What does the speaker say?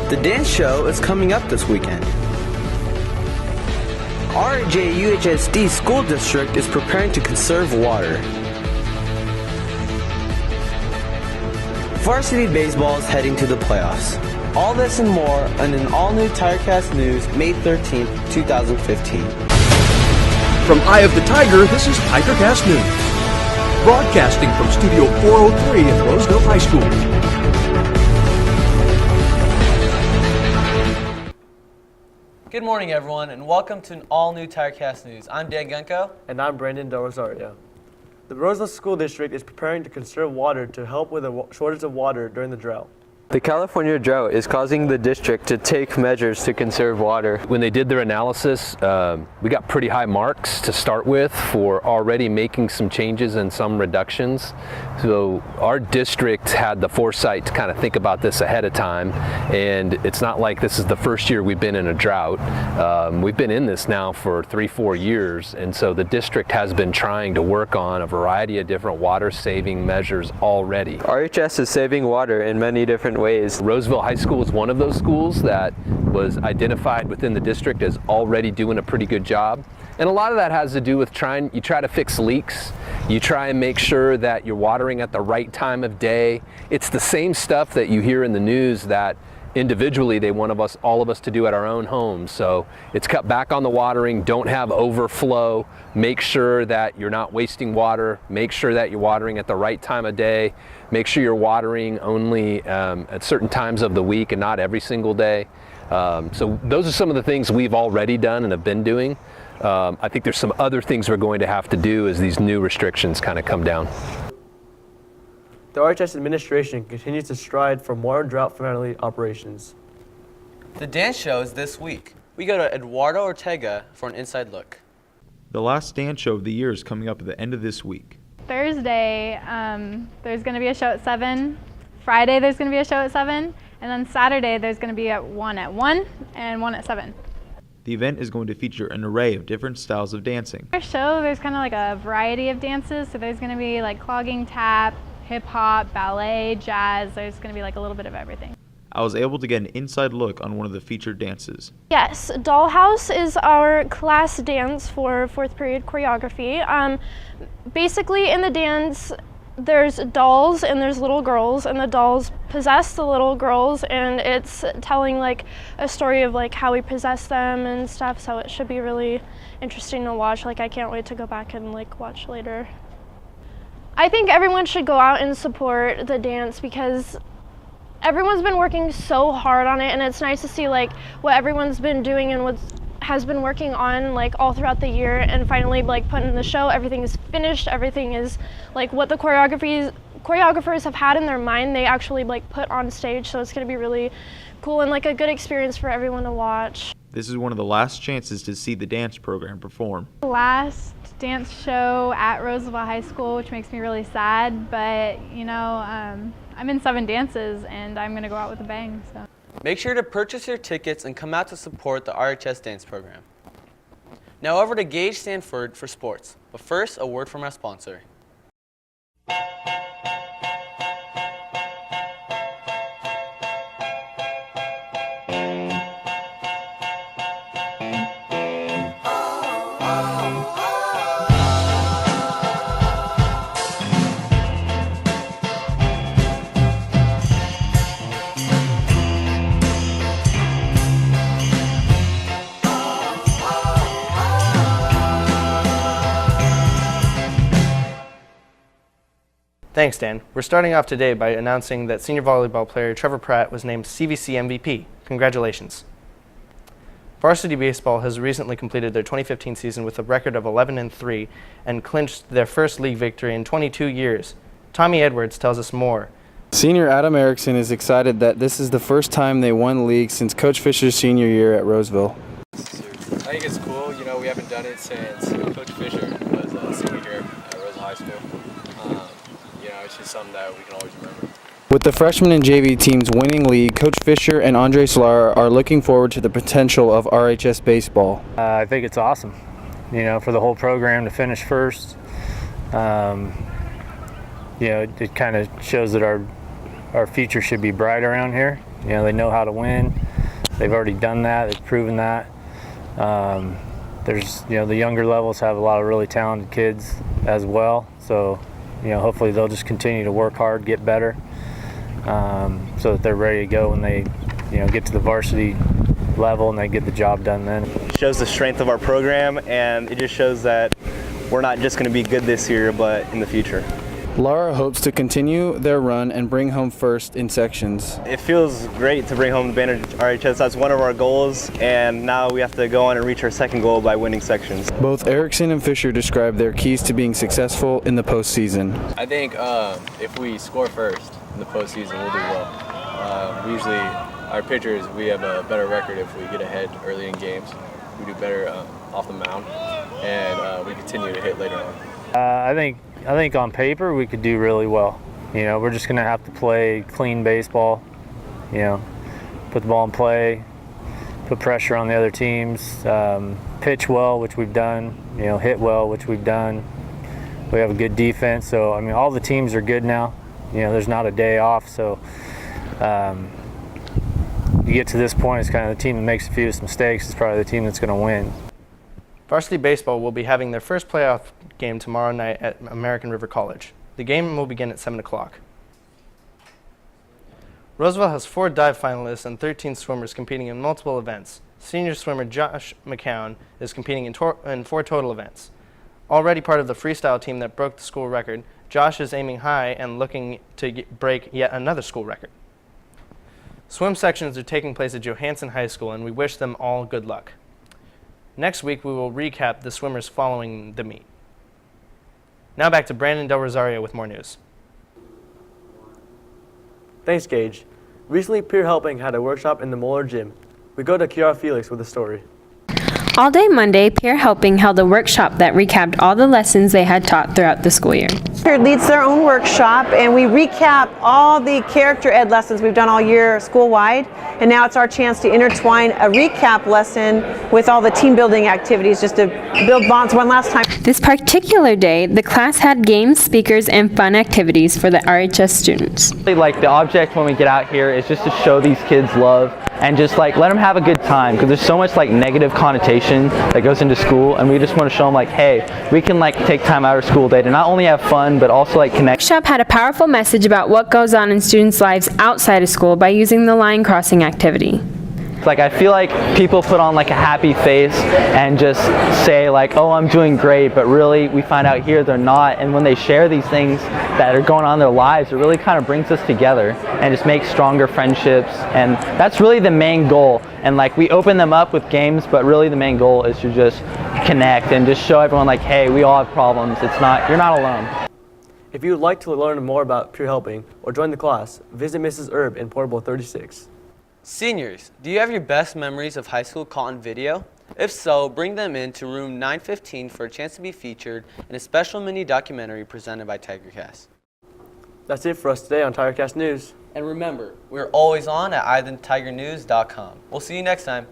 The dance show is coming up this weekend. RJUHSD School District is preparing to conserve water. Varsity baseball is heading to the playoffs. All this and more on an all-new TigerCast News, May 13th, 2015. From Eye of the Tiger, this is TigerCast News. Broadcasting from Studio 403 in Roseville High School. Good morning, everyone, and welcome to an all-new TigerCast News. I'm Dan Gunko. And I'm Brandon Del Rosario. The Roseville School District is preparing to conserve water to help with a shortage of water during the drought. The California drought is causing the district to take measures to conserve water. When they did their analysis, we got pretty high marks to start with for already making some changes and some reductions. So our district had the foresight to kind of think about this ahead of time, and it's not like this is the first year we've been in a drought. We've been in this now for 3-4 years, and so the district has been trying to work on a variety of different water saving measures already. RHS is saving water in many different ways. Roseville High School is one of those schools that was identified within the district as already doing a pretty good job. And a lot of that has to do with you try to fix leaks. You try and make sure that you're watering at the right time of day. It's the same stuff that you hear in the news that individually they want all of us to do at our own homes. So it's cut back on the watering, don't have overflow, make sure that you're not wasting water, make sure that you're watering at the right time of day, make sure you're watering only at certain times of the week and not every single day. So those are some of the things we've already done and have been doing. I think there's some other things we're going to have to do as these new restrictions kind of come down. The RHS administration continues to strive for more drought-friendly operations. The dance show is this week. We go to Eduardo Ortega for an inside look. The last dance show of the year is coming up at the end of this week. Thursday, there's going to be a show at 7. Friday, there's going to be a show at 7. And then Saturday, there's going to be one at 1 and one at 7. The event is going to feature an array of different styles of dancing. Our show, there's kind of like a variety of dances. So there's going to be like clogging tap, hip-hop, ballet, jazz. There's going to be like a little bit of everything. I was able to get an inside look on one of the featured dances. Yes, Dollhouse is our class dance for 4th period choreography. Basically in the dance, there's dolls and there's little girls, and the dolls possess the little girls, and it's telling like a story of like how we possess them and stuff, so it should be really interesting to watch. Like I can't wait to go back and like watch later. I think everyone should go out and support the dance because everyone's been working so hard on it, and it's nice to see like what everyone's been doing and what has been working on like all throughout the year, and finally like putting in the show. Everything is finished. Everything is like what the choreographers have had in their mind, they actually like put on stage, so it's going to be really cool and like a good experience for everyone to watch. This is one of the last chances to see the dance program perform. Last dance show at Roseville High School, which makes me really sad, but you know, I'm in 7 dances and I'm going to go out with a bang. So. Make sure to purchase your tickets and come out to support the RHS dance program. Now over to Gage Stanford for sports, but first a word from our sponsor. Thanks, Dan. We're starting off today by announcing that senior volleyball player Trevor Pratt was named CVC MVP. Congratulations. Varsity baseball has recently completed their 2015 season with a record of 11-3 and clinched their first league victory in 22 years. Tommy Edwards tells us more. Senior Adam Erickson is excited that this is the first time they won league since Coach Fisher's senior year at Roseville. I think it's cool. You know, we haven't done it since Coach Fisher was a senior here at Roseville High School. You know, it's just something that we can always remember. With the freshman and JV teams winning league, Coach Fisher and Andre Solar are looking forward to the potential of RHS baseball. I think it's awesome, you know, for the whole program to finish first. You know, it kind of shows that our future should be bright around here, You know, they know how to win. They've already done that. They've proven that. There's, you know, the younger levels have a lot of really talented kids as well. So, you know, hopefully they'll just continue to work hard, get better, so that they're ready to go when they, you know, get to the varsity level and they get the job done then. It shows the strength of our program, and it just shows that we're not just going to be good this year, but in the future. Lara hopes to continue their run and bring home first in sections. It feels great to bring home the banner to RHS. That's one of our goals, and now we have to go on and reach our second goal by winning sections. Both Erickson and Fisher describe their keys to being successful in the postseason. I think if we score first in the postseason, we'll do well. We usually, our pitchers, we have a better record if we get ahead early in games. We do better off the mound, and we continue to hit later on. I think on paper we could do really well. You know, we're just going to have to play clean baseball, you know, put the ball in play, put pressure on the other teams, pitch well, which we've done, you know, hit well, which we've done. We have a good defense, so I mean all the teams are good now. You know, there's not a day off, so you get to this point, it's kind of the team that makes the fewest mistakes is probably the team that's going to win. Varsity baseball will be having their first playoff game tomorrow night at American River College. The game will begin at 7 o'clock. Roseville has 4 dive finalists and 13 swimmers competing in multiple events. Senior swimmer Josh McCown is competing in 4 total events. Already part of the freestyle team that broke the school record, Josh is aiming high and looking to break yet another school record. Swim sections are taking place at Johansen High School, and we wish them all good luck. Next week, we will recap the swimmers following the meet. Now back to Brandon Del Rosario with more news. Thanks, Gage. Recently, Peer Helping had a workshop in the Moeller Gym. We go to Kiara Felix with the story. All day Monday, Peer Helping held a workshop that recapped all the lessons they had taught throughout the school year. Peer leads their own workshop, and we recap all the character ed lessons we've done all year school-wide, and now it's our chance to intertwine a recap lesson with all the team building activities just to build bonds one last time. This particular day, the class had games, speakers, and fun activities for the RHS students. Like the object when we get out here is just to show these kids love and just like let them have a good time, because there's so much like negative connotation that goes into school, and we just want to show them like, hey, we can like take time out of school day to not only have fun but also like connect. The workshop had a powerful message about what goes on in students' lives outside of school by using the line crossing activity. Like I feel like people put on like a happy face and just say like, oh, I'm doing great, but really we find out here they're not. And when they share these things that are going on in their lives, it really kind of brings us together and just makes stronger friendships. And that's really the main goal. And like we open them up with games, but really the main goal is to just connect and just show everyone like, hey, we all have problems. You're not alone. If you would like to learn more about Peer Helping or join the class, visit Mrs. Erb in Portable 36. Seniors, do you have your best memories of high school caught on video? If so, bring them in to room 915 for a chance to be featured in a special mini documentary presented by TigerCast. That's it for us today on TigerCast News. And remember, we're always on at iTheTigerNews.com. We'll see you next time.